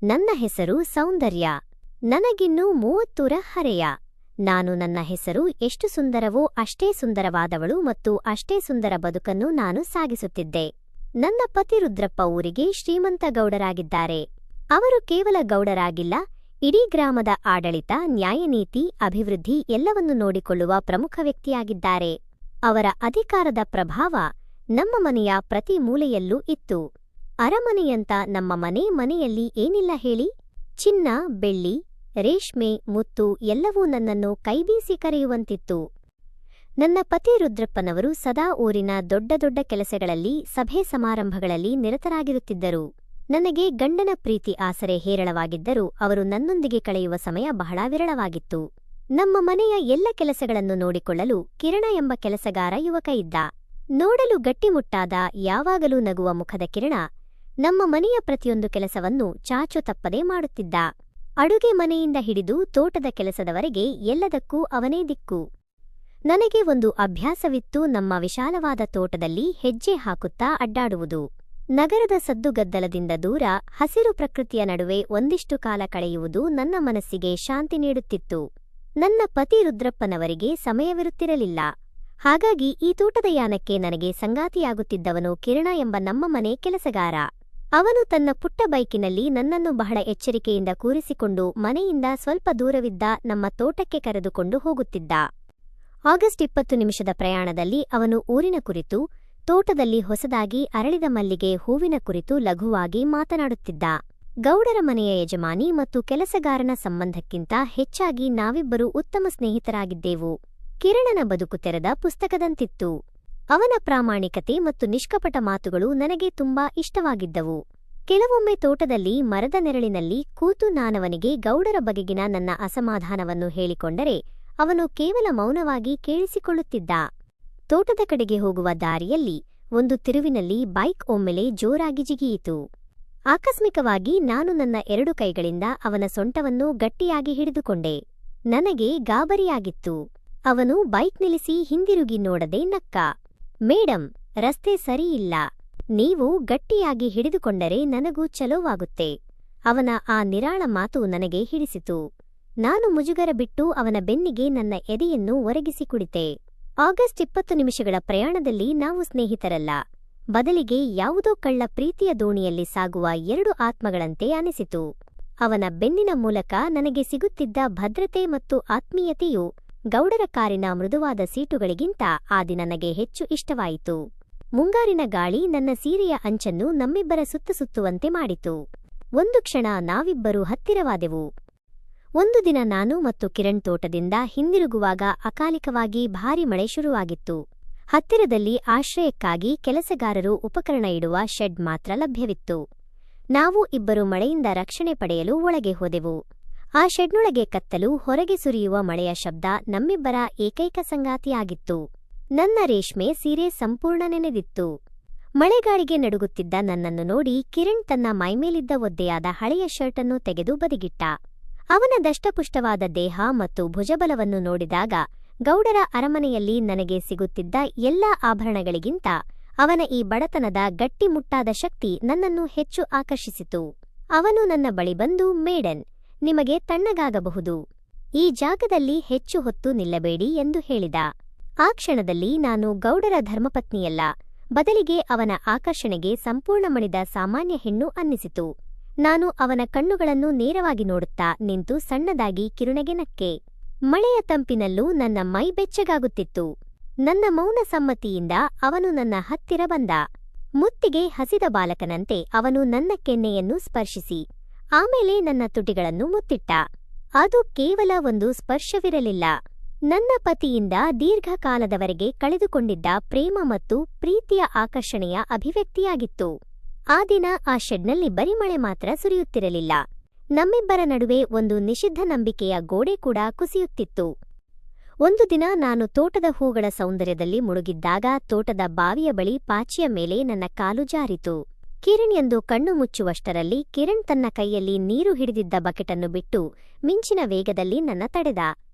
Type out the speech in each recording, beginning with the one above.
ನನ್ನ ಹೆಸರು ಸೌಂದರ್ಯ. ನನಗಿನ್ನೂ 30 ಹರೆಯ. ನಾನು ನನ್ನ ಹೆಸರು ಎಷ್ಟು ಸುಂದರವೋ ಅಷ್ಟೇ ಸುಂದರವಾದವಳು ಮತ್ತು ಅಷ್ಟೇ ಸುಂದರ ಬದುಕನ್ನು ನಾನು ಸಾಗಿಸುತ್ತಿದ್ದೆ. ನನ್ನ ಪತಿ ರುದ್ರಪ್ಪ ಊರಿಗೆ ಶ್ರೀಮಂತ ಗೌಡರಾಗಿದ್ದಾರೆ. ಅವರು ಕೇವಲ ಗೌಡರಾಗಿಲ್ಲ, ಇಡೀ ಗ್ರಾಮದ ಆಡಳಿತ, ನ್ಯಾಯನೀತಿ, ಅಭಿವೃದ್ಧಿ ಎಲ್ಲವನ್ನೂ ನೋಡಿಕೊಳ್ಳುವ ಪ್ರಮುಖ ವ್ಯಕ್ತಿಯಾಗಿದ್ದಾರೆ. ಅವರ ಅಧಿಕಾರದ ಪ್ರಭಾವ ನಮ್ಮ ಮನೆಯ ಪ್ರತಿ ಮೂಲೆಯಲ್ಲೂ ಇತ್ತು. ಅರಮನೆಯಂತ ನಮ್ಮ ಮನೆಯಲ್ಲಿ ಏನಿಲ್ಲ ಹೇಳಿ? ಚಿನ್ನ, ಬೆಳ್ಳಿ, ರೇಷ್ಮೆ, ಮುತ್ತು ಎಲ್ಲವೂ ನನ್ನನ್ನು ಕೈಬೀಸಿ ಕರೆಯುವಂತಿತ್ತು. ನನ್ನ ಪತಿ ರುದ್ರಪ್ಪನವರು ಸದಾ ಊರಿನ ದೊಡ್ಡ ದೊಡ್ಡ ಕೆಲಸಗಳಲ್ಲಿ, ಸಭೆ ಸಮಾರಂಭಗಳಲ್ಲಿ ನಿರತರಾಗಿರುತ್ತಿದ್ದರು. ನನಗೆ ಗಂಡನ ಪ್ರೀತಿ ಆಸರೆ ಹೇರಳವಾಗಿದ್ದರೂ ಅವರು ನನ್ನೊಂದಿಗೆ ಕಳೆಯುವ ಸಮಯ ಬಹಳ ವಿರಳವಾಗಿತ್ತು. ನಮ್ಮ ಮನೆಯ ಎಲ್ಲ ಕೆಲಸಗಳನ್ನು ನೋಡಿಕೊಳ್ಳಲು ಕಿರಣ ಎಂಬ ಕೆಲಸಗಾರ ಯುವಕ ಇದ್ದ. ನೋಡಲು ಗಟ್ಟಿಮುಟ್ಟಾದ, ಯಾವಾಗಲೂ ನಗುವ ಮುಖದ ಕಿರಣ ನಮ್ಮ ಮನೆಯ ಪ್ರತಿಯೊಂದು ಕೆಲಸವನ್ನು ಚಾಚು ತಪ್ಪದೆ ಮಾಡುತ್ತಿದ್ದ. ಅಡುಗೆ ಮನೆಯಿಂದ ಹಿಡಿದು ತೋಟದ ಕೆಲಸದವರೆಗೆ ಎಲ್ಲದಕ್ಕೂ ಅವನೇ ದಿಕ್ಕು. ನನಗೆ ಒಂದು ಅಭ್ಯಾಸವಿತ್ತು, ನಮ್ಮ ವಿಶಾಲವಾದ ತೋಟದಲ್ಲಿ ಹೆಜ್ಜೆ ಹಾಕುತ್ತಾ ಅಡ್ಡಾಡುವುದು. ನಗರದ ಸದ್ದುಗದ್ದಲದಿಂದ ದೂರ, ಹಸಿರು ಪ್ರಕೃತಿಯ ನಡುವೆ ಒಂದಿಷ್ಟು ಕಾಲ ಕಳೆಯುವುದು ನನ್ನ ಮನಸ್ಸಿಗೆ ಶಾಂತಿ ನೀಡುತ್ತಿತ್ತು. ನನ್ನ ಪತಿ ರುದ್ರಪ್ಪನವರಿಗೆ ಸಮಯವಿರುತ್ತಿರಲಿಲ್ಲ. ಹಾಗಾಗಿ ಈ ತೋಟದ ಯಾನಕ್ಕೆ ನನಗೆ ಸಂಗಾತಿಯಾಗುತ್ತಿದ್ದವನು ಕಿರಣ ಎಂಬ ನಮ್ಮ ಮನೆ ಕೆಲಸಗಾರ. ಅವನು ತನ್ನ ಪುಟ್ಟ ಬೈಕಿನಲ್ಲಿ ನನ್ನನ್ನು ಬಹಳ ಎಚ್ಚರಿಕೆಯಿಂದ ಕೂರಿಸಿಕೊಂಡು ಮನೆಯಿಂದ ಸ್ವಲ್ಪ ದೂರವಿದ್ದ ನಮ್ಮ ತೋಟಕ್ಕೆ ಕರೆದುಕೊಂಡು ಹೋಗುತ್ತಿದ್ದ. ಆಗಸ್ಟ್ 20 ನಿಮಿಷದ ಪ್ರಯಾಣದಲ್ಲಿ ಅವನು ಊರಿನ ಕುರಿತು, ತೋಟದಲ್ಲಿ ಹೊಸದಾಗಿ ಅರಳಿದ ಮಲ್ಲಿಗೆ ಹೂವಿನ ಕುರಿತು ಲಘುವಾಗಿ ಮಾತನಾಡುತ್ತಿದ್ದ. ಗೌಡರ ಮನೆಯ ಯಜಮಾನಿ ಮತ್ತು ಕೆಲಸಗಾರನ ಸಂಬಂಧಕ್ಕಿಂತ ಹೆಚ್ಚಾಗಿ ನಾವಿಬ್ಬರೂ ಉತ್ತಮ ಸ್ನೇಹಿತರಾಗಿದ್ದೆವು. ಕಿರಣನ ಬದುಕು ತೆರೆದ ಪುಸ್ತಕದಂತಿತ್ತು. ಅವನ ಪ್ರಾಮಾಣಿಕತೆ ಮತ್ತು ನಿಷ್ಕಪಟ ಮಾತುಗಳು ನನಗೆ ತುಂಬಾ ಇಷ್ಟವಾಗಿದ್ದವು. ಕೆಲವೊಮ್ಮೆ ತೋಟದಲ್ಲಿ ಮರದ ನೆರಳಿನಲ್ಲಿ ಕೂತು ನಾನವನಿಗೆ ಗೌಡರ ಬಗೆಗಿನ ನನ್ನ ಅಸಮಾಧಾನವನ್ನು ಹೇಳಿಕೊಂಡರೆ ಅವನು ಕೇವಲ ಮೌನವಾಗಿ ಕೇಳಿಸಿಕೊಳ್ಳುತ್ತಿದ್ದ. ತೋಟದ ಕಡೆಗೆ ಹೋಗುವ ದಾರಿಯಲ್ಲಿ ಒಂದು ತಿರುವಿನಲ್ಲಿ ಬೈಕ್ ಒಮ್ಮೆಲೆ ಜೋರಾಗಿ ಜಿಗಿಯಿತು. ಆಕಸ್ಮಿಕವಾಗಿ ನಾನು ನನ್ನ 2 ಕೈಗಳಿಂದ ಅವನ ಸೊಂಟವನ್ನು ಗಟ್ಟಿಯಾಗಿ ಹಿಡಿದುಕೊಂಡೆ. ನನಗೆ ಗಾಬರಿಯಾಗಿತ್ತು. ಅವನು ಬೈಕ್ ನಿಲ್ಲಿಸಿ ಹಿಂದಿರುಗಿ ನೋಡದೆ ನಕ್ಕ. ಮೇಡಂ, ರಸ್ತೆ ಸರಿಯಿಲ್ಲ. ನೀವು ಗಟ್ಟಿಯಾಗಿ ಹಿಡಿದುಕೊಂಡರೆ ನನಗೂ ಚಲೋವಾಗುತ್ತೆ. ಅವನ ಆ ನಿರಾಳ ಮಾತು ನನಗೆ ಹಿಡಿಸಿತು. ನಾನು ಮುಜುಗರ ಬಿಟ್ಟು ಅವನ ಬೆನ್ನಿಗೆ ನನ್ನ ಎದೆಯನ್ನು ಒರಗಿಸಿ ಕುಳಿತೆ. ಆಗಸ್ಟ್ 20 ನಿಮಿಷಗಳ ಪ್ರಯಾಣದಲ್ಲಿ ನಾವು ಸ್ನೇಹಿತರಲ್ಲ, ಬದಲಿಗೆ ಯಾವುದೋ ಕಳ್ಳ ಪ್ರೀತಿಯ ದೋಣಿಯಲ್ಲಿ ಸಾಗುವ 2 ಆತ್ಮಗಳಂತೆ ಅನಿಸಿತು. ಅವನ ಬೆನ್ನಿನ ಮೂಲಕ ನನಗೆ ಸಿಗುತ್ತಿದ್ದ ಭದ್ರತೆ ಮತ್ತು ಆತ್ಮೀಯತೆಯು ಗೌಡರ ಕಾರಿನ ಮೃದುವಾದ ಸೀಟುಗಳಿಗಿಂತ ಆ ದಿನ ನನಗೆ ಹೆಚ್ಚು ಇಷ್ಟವಾಯಿತು. ಮುಂಗಾರಿನ ಗಾಳಿ ನನ್ನ ಸೀರೆಯ ಅಂಚನ್ನು ನಮ್ಮಿಬ್ಬರ ಸುತ್ತುವಂತೆ ಮಾಡಿತು. ಒಂದು ಕ್ಷಣ ನಾವಿಬ್ಬರೂ ಹತ್ತಿರವಾದೆವು. ಒಂದು ದಿನ ನಾನು ಮತ್ತು ಕಿರಣ್ ತೋಟದಿಂದ ಹಿಂದಿರುಗುವಾಗ ಅಕಾಲಿಕವಾಗಿ ಭಾರೀ ಮಳೆ ಶುರುವಾಗಿತ್ತು. ಹತ್ತಿರದಲ್ಲಿ ಆಶ್ರಯಕ್ಕಾಗಿ ಕೆಲಸಗಾರರು ಉಪಕರಣ ಇಡುವ ಶೆಡ್ ಮಾತ್ರ ಲಭ್ಯವಿತ್ತು. ನಾವು ಇಬ್ಬರು ಮಳೆಯಿಂದ ರಕ್ಷಣೆ ಪಡೆಯಲು ಒಳಗೆ ಹೋದೆವು. ಆ ಶೆಡ್ನೊಳಗೆ ಕತ್ತಲು, ಹೊರಗೆ ಸುರಿಯುವ ಮಳೆಯ ಶಬ್ದ ನಮ್ಮಿಬ್ಬರ ಏಕೈಕ ಸಂಗಾತಿಯಾಗಿತ್ತು. ನನ್ನ ರೇಷ್ಮೆ ಸೀರೆ ಸಂಪೂರ್ಣ ನೆನೆದಿತ್ತು. ಮಳೆಗಾಳಿಗೆ ನಡುಗುತ್ತಿದ್ದ ನನ್ನನ್ನು ನೋಡಿ ಕಿರಣ್ ತನ್ನ ಮೈಮೇಲಿದ್ದ ಒದ್ದೆಯಾದ ಹಳೆಯ ಶರ್ಟನ್ನು ತೆಗೆದು ಬದಿಗಿಟ್ಟ. ಅವನ ದಷ್ಟಪುಷ್ಟವಾದ ದೇಹ ಮತ್ತು ಭುಜಬಲವನ್ನು ನೋಡಿದಾಗ ಗೌಡರ ಅರಮನೆಯಲ್ಲಿ ನನಗೆ ಸಿಗುತ್ತಿದ್ದ ಎಲ್ಲಾ ಆಭರಣಗಳಿಗಿಂತ ಅವನ ಈ ಬಡತನದ ಗಟ್ಟಿಮುಟ್ಟಾದ ಶಕ್ತಿ ನನ್ನನ್ನು ಹೆಚ್ಚು ಆಕರ್ಷಿಸಿತು. ಅವನು ನನ್ನ ಬಳಿ ಬಂದು, ಮೇಡನ್, ನಿಮಗೆ ತಣ್ಣಗಾಗಬಹುದು. ಈ ಜಾಗದಲ್ಲಿ ಹೆಚ್ಚು ಹೊತ್ತು ನಿಲ್ಲಬೇಡಿ ಎಂದು ಹೇಳಿದ. ಆ ಕ್ಷಣದಲ್ಲಿ ನಾನು ಗೌಡರ ಧರ್ಮಪತ್ನಿಯಲ್ಲ, ಬದಲಿಗೆ ಅವನ ಆಕರ್ಷಣೆಗೆ ಸಂಪೂರ್ಣ ಮಣಿದ ಸಾಮಾನ್ಯ ಹೆಣ್ಣು ಅನ್ನಿಸಿತು. ನಾನು ಅವನ ಕಣ್ಣುಗಳನ್ನು ನೇರವಾಗಿ ನೋಡುತ್ತಾ ನಿಂತು ಸಣ್ಣದಾಗಿ ಕಿರುನಗೆ ನಕ್ಕೆ. ಮಳೆಯ ತಂಪಿನಲ್ಲೂ ನನ್ನ ಮೈ ಬೆಚ್ಚಗಾಗುತ್ತಿತ್ತು. ನನ್ನ ಮೌನ ಸಮ್ಮತಿಯಿಂದ ಅವನು ನನ್ನ ಹತ್ತಿರ ಬಂದ. ಮುತ್ತಿಗೆ ಹಸಿದ ಬಾಲಕನಂತೆ ಅವನು ನನ್ನ ಕೆನ್ನೆಯನ್ನು ಸ್ಪರ್ಶಿಸಿ ಆಮೇಲೆ ನನ್ನ ತುಟಿಗಳನ್ನು ಮುತ್ತಿಟ್ಟ. ಅದು ಕೇವಲ ಒಂದು ಸ್ಪರ್ಶವಿರಲಿಲ್ಲ. ನನ್ನ ಪತಿಯಿಂದ ದೀರ್ಘಕಾಲದವರೆಗೆ ಕಳೆದುಕೊಂಡಿದ್ದ ಪ್ರೇಮ ಮತ್ತು ಪ್ರೀತಿಯ ಆಕರ್ಷಣೆಯ ಅಭಿವ್ಯಕ್ತಿಯಾಗಿತ್ತು. ಆ ದಿನ ಆ ಶೆಡ್ನಲ್ಲಿ ಬರೀ ಮಳೆ ಮಾತ್ರ ಸುರಿಯುತ್ತಿರಲಿಲ್ಲ, ನಮ್ಮಿಬ್ಬರ ನಡುವೆ ಒಂದು ನಿಷಿದ್ಧ ನಂಬಿಕೆಯ ಗೋಡೆ ಕೂಡ ಕುಸಿಯುತ್ತಿತ್ತು. ಒಂದು ದಿನ ನಾನು ತೋಟದ ಹೂಗಳ ಸೌಂದರ್ಯದಲ್ಲಿ ಮುಳುಗಿದ್ದಾಗ ತೋಟದ ಬಾವಿಯ ಬಳಿ ಪಾಚಿಯ ಮೇಲೆ ನನ್ನ ಕಾಲು ಜಾರಿತು. ಕಿರಣ್ ಎಂದು ಕಣ್ಣು ಮುಚ್ಚುವಷ್ಟರಲ್ಲಿ ಕಿರಣ್ ತನ್ನ ಕೈಯಲ್ಲಿ ನೀರು ಹಿಡಿದಿದ್ದ ಬಕೆಟನ್ನು ಬಿಟ್ಟು ಮಿಂಚಿನ ವೇಗದಲ್ಲಿ ನನ್ನ ತಡೆದ.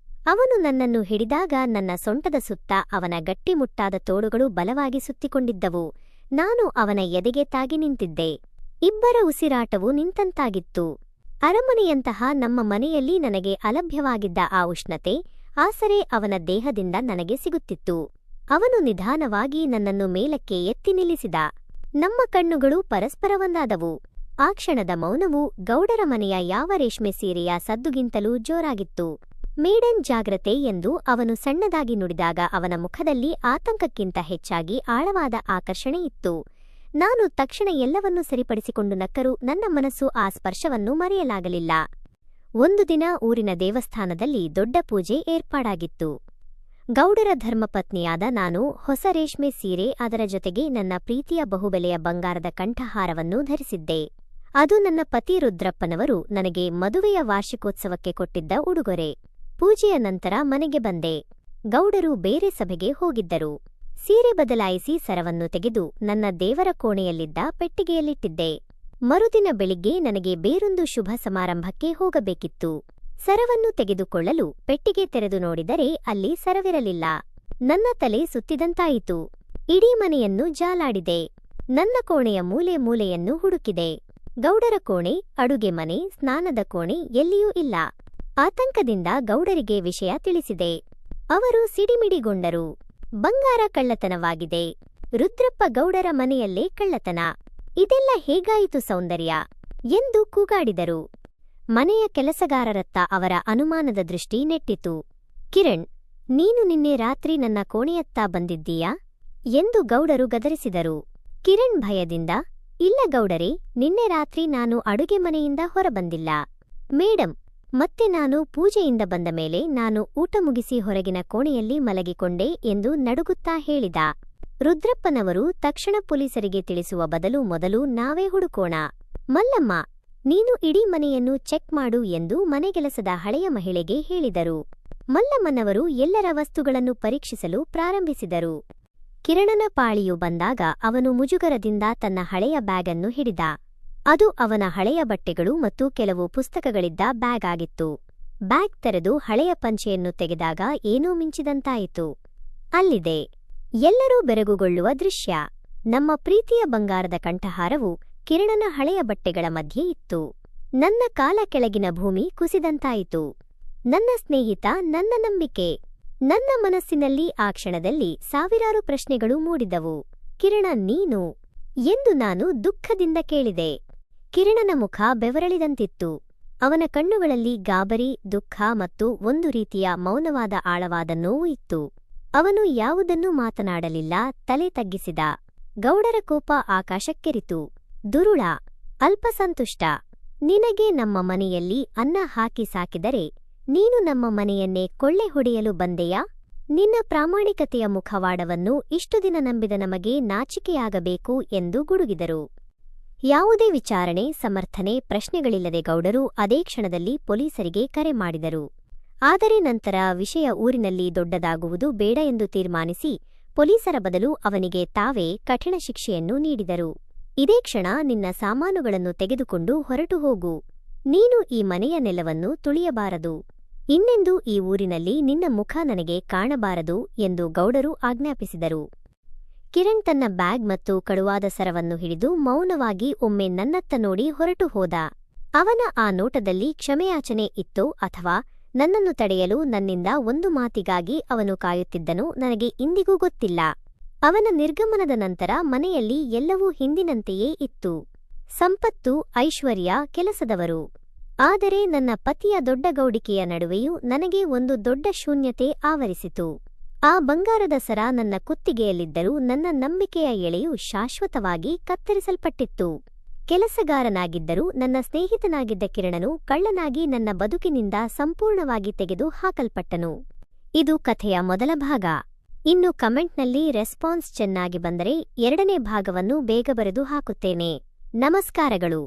ಅವನು ನನ್ನನ್ನು ಹಿಡಿದಾಗ ನನ್ನ ಸೊಂಟದ ಸುತ್ತ ಅವನ ಗಟ್ಟಿಮುಟ್ಟಾದ ತೋಳುಗಳು ಬಲವಾಗಿ ಸುತ್ತಿಕೊಂಡಿದ್ದವು. ನಾನು ಅವನ ಎದೆಗೆ ತಾಗಿ ನಿಂತಿದ್ದೆ. ಇಬ್ಬರ ಉಸಿರಾಟವು ನಿಂತಂತಾಗಿತ್ತು. ಅರಮನೆಯಂತಹ ನಮ್ಮ ಮನೆಯಲ್ಲಿ ನನಗೆ ಅಲಭ್ಯವಾಗಿದ್ದ ಆ ಉಷ್ಣತೆ, ಆಸರೆ ಅವನ ದೇಹದಿಂದ ನನಗೆ ಸಿಗುತ್ತಿತ್ತು. ಅವನು ನಿಧಾನವಾಗಿ ನನ್ನನ್ನು ಮೇಲಕ್ಕೆ ಎತ್ತಿ ನಿಲ್ಲಿಸಿದ. ನಮ್ಮ ಕಣ್ಣುಗಳು ಪರಸ್ಪರ ಒಂದಾದವು. ಆ ಕ್ಷಣದ ಮೌನವು ಗೌಡರ ಮನೆಯ ಯಾವ ರೇಷ್ಮೆ ಸೀರೆಯ ಸದ್ದುಗಿಂತಲೂ ಜೋರಾಗಿತ್ತು. ಮೇಡನ್, ಜಾಗ್ರತೆ ಎಂದು ಅವನು ಸಣ್ಣದಾಗಿ ನುಡಿದಾಗ ಅವನ ಮುಖದಲ್ಲಿ ಆತಂಕಕ್ಕಿಂತ ಹೆಚ್ಚಾಗಿ ಆಳವಾದ ಆಕರ್ಷಣೆ ಇತ್ತು. ನಾನು ತಕ್ಷಣ ಎಲ್ಲವನ್ನೂ ಸರಿಪಡಿಸಿಕೊಂಡು ನಕ್ಕರೂ ನನ್ನ ಮನಸ್ಸು ಆ ಸ್ಪರ್ಶವನ್ನು ಮರೆಯಲಾಗಲಿಲ್ಲ. ಒಂದು ದಿನ ಊರಿನ ದೇವಸ್ಥಾನದಲ್ಲಿ ದೊಡ್ಡ ಪೂಜೆ ಏರ್ಪಾಡಾಗಿತ್ತು. ಗೌಡರ ಧರ್ಮಪತ್ನಿಯಾದ ನಾನು ಹೊಸ ರೇಷ್ಮೆ ಸೀರೆ, ಅದರ ಜೊತೆಗೆ ನನ್ನ ಪ್ರೀತಿಯ ಬಹುಬೆಲೆಯ ಬಂಗಾರದ ಕಂಠಹಾರವನ್ನು ಧರಿಸಿದ್ದೆ. ಅದು ನನ್ನ ಪತಿ ರುದ್ರಪ್ಪನವರು ನನಗೆ ಮದುವೆಯ ವಾರ್ಷಿಕೋತ್ಸವಕ್ಕೆ ಕೊಟ್ಟಿದ್ದ ಉಡುಗೊರೆ. ಪೂಜೆಯ ನಂತರ ಮನೆಗೆ ಬಂದೆ. ಗೌಡರು ಬೇರೆ ಸಭೆಗೆ ಹೋಗಿದ್ದರು. ಸೀರೆ ಬದಲಾಯಿಸಿ ಸರವನ್ನು ತೆಗೆದು ನನ್ನ ದೇವರ ಕೋಣೆಯಲ್ಲಿದ್ದ ಪೆಟ್ಟಿಗೆಯಲ್ಲಿಟ್ಟಿದ್ದೆ. ಮರುದಿನ ಬೆಳಿಗ್ಗೆ ನನಗೆ ಬೇರೊಂದು ಶುಭ ಸಮಾರಂಭಕ್ಕೆ ಹೋಗಬೇಕಿತ್ತು. ಸರವನ್ನು ತೆಗೆದುಕೊಳ್ಳಲು ಪೆಟ್ಟಿಗೆ ತೆರೆದು ನೋಡಿದರೆ ಅಲ್ಲಿ ಸರವಿರಲಿಲ್ಲ. ನನ್ನ ತಲೆ ಸುತ್ತಿದಂತಾಯಿತು. ಇಡೀ ಮನೆಯನ್ನು ಜಾಲಾಡಿದೆ. ನನ್ನ ಕೋಣೆಯ ಮೂಲೆ ಮೂಲೆಯನ್ನು ಹುಡುಕಿದೆ. ಗೌಡರ ಕೋಣೆ, ಅಡುಗೆ ಮನೆ, ಸ್ನಾನದ ಕೋಣೆ ಎಲ್ಲಿಯೂ ಇಲ್ಲ. ಆತಂಕದಿಂದ ಗೌಡರಿಗೆ ವಿಷಯ ತಿಳಿಸಿದೆ. ಅವರು ಸಿಡಿಮಿಡಿಗೊಂಡರು. ಬಂಗಾರ ಕಳ್ಳತನವಾಗಿದೆ. ರುದ್ರಪ್ಪ ಗೌಡರ ಮನೆಯಲ್ಲೇ ಕಳ್ಳತನ. ಇದೆಲ್ಲ ಹೇಗಾಯಿತು ಸೌಂದರ್ಯ ಎಂದು ಕೂಗಾಡಿದರು. ಮನೆಯ ಕೆಲಸಗಾರರತ್ತ ಅವರ ಅನುಮಾನದ ದೃಷ್ಟಿ ನೆಟ್ಟಿತು. ಕಿರಣ್, ನೀನು ನಿನ್ನೆ ರಾತ್ರಿ ನನ್ನ ಕೋಣೆಯತ್ತ ಬಂದಿದ್ದೀಯಾ ಎಂದು ಗೌಡರು ಗದರಿಸಿದರು. ಕಿರಣ್ ಭಯದಿಂದ, ಇಲ್ಲ ಗೌಡರೇ, ನಿನ್ನೆ ರಾತ್ರಿ ನಾನು ಅಡುಗೆ ಮನೆಯಿಂದ ಹೊರಬಂದಿಲ್ಲ. ಮೇಡಂ, ಮತ್ತೆ ನಾನು ಪೂಜೆಯಿಂದ ಬಂದ ಮೇಲೆ ನಾನು ಊಟ ಮುಗಿಸಿ ಹೊರಗಿನ ಕೋಣೆಯಲ್ಲಿ ಮಲಗಿಕೊಂಡೆ ಎಂದು ನಡುಗುತ್ತಾ ಹೇಳಿದ. ರುದ್ರಪ್ಪನವರು ತಕ್ಷಣ ಪೊಲೀಸರಿಗೆ ತಿಳಿಸುವ ಬದಲು ಮೊದಲು ನಾವೇ ಹುಡುಕೋಣ. ಮಲ್ಲಮ್ಮ, ನೀನು ಇಡೀ ಮನೆಯನ್ನು ಚೆಕ್ ಮಾಡು ಎಂದು ಮನೆಗೆಲಸದ ಹಳೆಯ ಮಹಿಳೆಗೆ ಹೇಳಿದರು. ಮಲ್ಲಮ್ಮನವರು ಎಲ್ಲರ ವಸ್ತುಗಳನ್ನು ಪರೀಕ್ಷಿಸಲು ಪ್ರಾರಂಭಿಸಿದರು. ಕಿರಣನ ಪಾಳಿಯು ಬಂದಾಗ ಅವನು ಮುಜುಗರದಿಂದ ತನ್ನ ಹಳೆಯ ಬ್ಯಾಗನ್ನು ಹಿಡಿದ. ಅದು ಅವನ ಹಳೆಯ ಬಟ್ಟೆಗಳು ಮತ್ತು ಕೆಲವು ಪುಸ್ತಕಗಳಿದ್ದ ಬ್ಯಾಗ್ ಆಗಿತ್ತು. ಬ್ಯಾಗ್ ತೆರೆದು ಹಳೆಯ ಪಂಚೆಯನ್ನು ತೆಗೆದಾಗ ಏನೋ ಮಿಂಚಿದಂತಾಯಿತು. ಅಲ್ಲಿದೆ. ಎಲ್ಲರೂ ಬೆರಗುಗೊಳ್ಳುವ ದೃಶ್ಯ. ನಮ್ಮ ಪ್ರೀತಿಯ ಬಂಗಾರದ ಕಂಠಹಾರವು ಕಿರಣನ ಹಳೆಯ ಬಟ್ಟೆಗಳ ಮಧ್ಯೆ ಇತ್ತು. ನನ್ನ ಕಾಲ ಕೆಳಗಿನ ಭೂಮಿ ಕುಸಿದಂತಾಯಿತು. ನನ್ನ ಸ್ನೇಹಿತ, ನನ್ನ ನಂಬಿಕೆ. ನನ್ನ ಮನಸ್ಸಿನಲ್ಲಿ ಆ ಕ್ಷಣದಲ್ಲಿ ಸಾವಿರಾರು ಪ್ರಶ್ನೆಗಳು ಮೂಡಿದವು. ಕಿರಣ, ನೀನು ಎಂದು ನಾನು ದುಃಖದಿಂದ ಕೇಳಿದೆ. ಕಿರಣನ ಮುಖ ಬೆವರಳಿದಂತಿತ್ತು. ಅವನ ಕಣ್ಣುಗಳಲ್ಲಿ ಗಾಬರಿ, ದುಃಖ ಮತ್ತು ಒಂದು ರೀತಿಯ ಮೌನವಾದ ಆಳವಾದ ನೋವು ಇತ್ತು. ಅವನು ಯಾವುದನ್ನೂ ಮಾತನಾಡಲಿಲ್ಲ, ತಲೆ ತಗ್ಗಿಸಿದ. ಗೌಡರ ಕೋಪ ಆಕಾಶಕ್ಕೆರಿತು. ದುರುಳ, ಅಲ್ಪಸಂತುಷ್ಟ, ನಿನಗೆ ನಮ್ಮ ಮನೆಯಲ್ಲಿ ಅನ್ನ ಹಾಕಿ ಸಾಕಿದರೆ ನೀನು ನಮ್ಮ ಮನೆಯನ್ನೇ ಕೊಳ್ಳೆ ಹೊಡೆಯಲು ಬಂದೆಯಾ? ನಿನ್ನ ಪ್ರಾಮಾಣಿಕತೆಯ ಮುಖವಾಡವನ್ನು ಇಷ್ಟು ದಿನ ನಂಬಿದ ನಮಗೆ ನಾಚಿಕೆಯಾಗಬೇಕು ಎಂದು ಗುಡುಗಿದರು. ಯಾವುದೇ ವಿಚಾರಣೆ, ಸಮರ್ಥನೆ, ಪ್ರಶ್ನೆಗಳಿಲ್ಲದೆ ಗೌಡರು ಅದೇ ಕ್ಷಣದಲ್ಲಿ ಪೊಲೀಸರಿಗೆ ಕರೆ ಮಾಡಿದರು. ಆದರೆ ನಂತರ ವಿಷಯ ಊರಿನಲ್ಲಿ ದೊಡ್ಡದಾಗುವುದು ಬೇಡ ಎಂದು ತೀರ್ಮಾನಿಸಿ ಪೊಲೀಸರ ಬದಲು ಅವನಿಗೆ ತಾವೇ ಕಠಿಣ ಶಿಕ್ಷೆಯನ್ನು ನೀಡಿದರು. ಇದೇ ಕ್ಷಣ ನಿನ್ನ ಸಾಮಾನುಗಳನ್ನು ತೆಗೆದುಕೊಂಡು ಹೊರಟು ಹೋಗು. ನೀನು ಈ ಮನೆಯ ನೆಲವನ್ನು ತುಳಿಯಬಾರದು. ಇನ್ನೆಂದೂ ಈ ಊರಿನಲ್ಲಿ ನಿನ್ನ ಮುಖ ನನಗೆ ಕಾಣಬಾರದು ಎಂದು ಗೌಡರು ಆಜ್ಞಾಪಿಸಿದರು. ಕಿರಣ್ ತನ್ನ ಬ್ಯಾಗ್ ಮತ್ತು ಕಳುವಾದ ಸರವನ್ನು ಹಿಡಿದು ಮೌನವಾಗಿ ಒಮ್ಮೆ ನನ್ನತ್ತ ನೋಡಿ ಹೊರಟು ಹೋದ. ಅವನ ಆ ನೋಟದಲ್ಲಿ ಕ್ಷಮೆಯಾಚನೆ ಇತ್ತೋ ಅಥವಾ ನನ್ನನ್ನು ತಡೆಯಲು ನನ್ನಿಂದ ಒಂದು ಮಾತಿಗಾಗಿ ಅವನು ಕಾಯುತ್ತಿದ್ದನೋ ನನಗೆ ಇಂದಿಗೂ ಗೊತ್ತಿಲ್ಲ. ಅವನ ನಿರ್ಗಮನದ ನಂತರ ಮನೆಯಲ್ಲಿ ಎಲ್ಲವೂ ಹಿಂದಿನಂತೆಯೇ ಇತ್ತು. ಸಂಪತ್ತು, ಐಶ್ವರ್ಯ, ಕೆಲಸದವರು. ಆದರೆ ನನ್ನ ಪತಿಯ ದೊಡ್ಡ ಗೌಡಿಕೆಯ ನಡುವೆಯೂ ನನಗೆ ಒಂದು ದೊಡ್ಡ ಶೂನ್ಯತೆ ಆವರಿಸಿತು. ಆ ಬಂಗಾರದ ಸರ ನನ್ನ ಕುತ್ತಿಗೆಯಲ್ಲಿದ್ದರೂ ನನ್ನ ನಂಬಿಕೆಯ ಎಳೆಯು ಶಾಶ್ವತವಾಗಿ ಕತ್ತರಿಸಲ್ಪಟ್ಟಿತ್ತು. ಕೆಲಸಗಾರನಾಗಿದ್ದರೂ ನನ್ನ ಸ್ನೇಹಿತನಾಗಿದ್ದ ಕಿರಣನು ಕಳ್ಳನಾಗಿ ನನ್ನ ಬದುಕಿನಿಂದ ಸಂಪೂರ್ಣವಾಗಿ ತೆಗೆದು ಹಾಕಲ್ಪಟ್ಟನು. ಇದು ಕಥೆಯ ಮೊದಲ ಭಾಗ. ಇನ್ನು ಕಮೆಂಟ್ನಲ್ಲಿ ರೆಸ್ಪಾನ್ಸ್ ಚೆನ್ನಾಗಿ ಬಂದರೆ ಎರಡನೇ ಭಾಗವನ್ನು ಬೇಗ ಬರೆದು ಹಾಕುತ್ತೇನೆ. ನಮಸ್ಕಾರಗಳು.